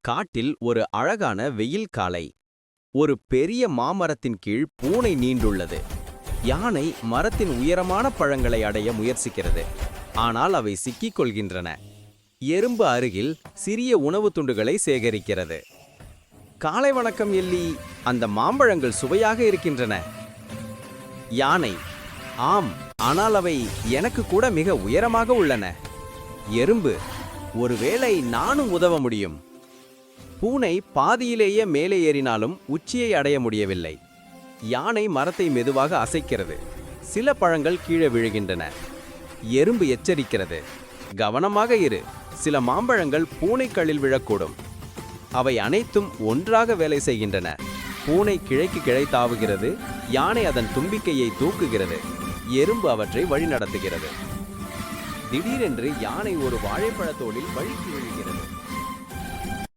காட்டில் ஒரு அழகான வெயில் காலை. ஒரு பெரிய மாமரத்தின் கீழ் பூனை நீண்டுள்ளது. யானை மரத்தின் உயரமான பழங்களை அடைய முயற்சிக்கிறது. ஆனால் அவை சிக்கிக் கொள்கின்றன. எறும்பு அருகில் சிறிய உணவு துண்டுகளை சேகரிக்கிறது. காலை வணக்கம் எல்லி, அந்த மாம்பழங்கள் சுவையாக இருக்கின்றன. யானை: ஆம், ஆனால் அவை எனக்கு கூட மிக உயரமாக உள்ளன. எறும்பு: ஒருவேளை நானும் உதவ முடியும். பூனை பாதியிலேயே மேலே ஏறினாலும் உச்சியை அடைய முடியவில்லை. யானை மரத்தை மெதுவாக அசைக்கிறது. சில பழங்கள் கீழே விழுகின்றன. எறும்பு எச்சரிக்கிறது: கவனமாக இரு, சில மாம்பழங்கள் பூனைக்களில் விழக்கூடும். அவை அனைத்தும் ஒன்றாக வேலை செய்கின்றன. பூனை கிளைக்கு கிளை தாவுகிறது. யானை அதன் தும்பிக்கையை தூக்குகிறது. எறும்பு அவற்றை வழிநடத்துகிறது. திடீரென்று யானை ஒரு வாழைப்பழத்தோலில் வழுக்கி விழுகிறது.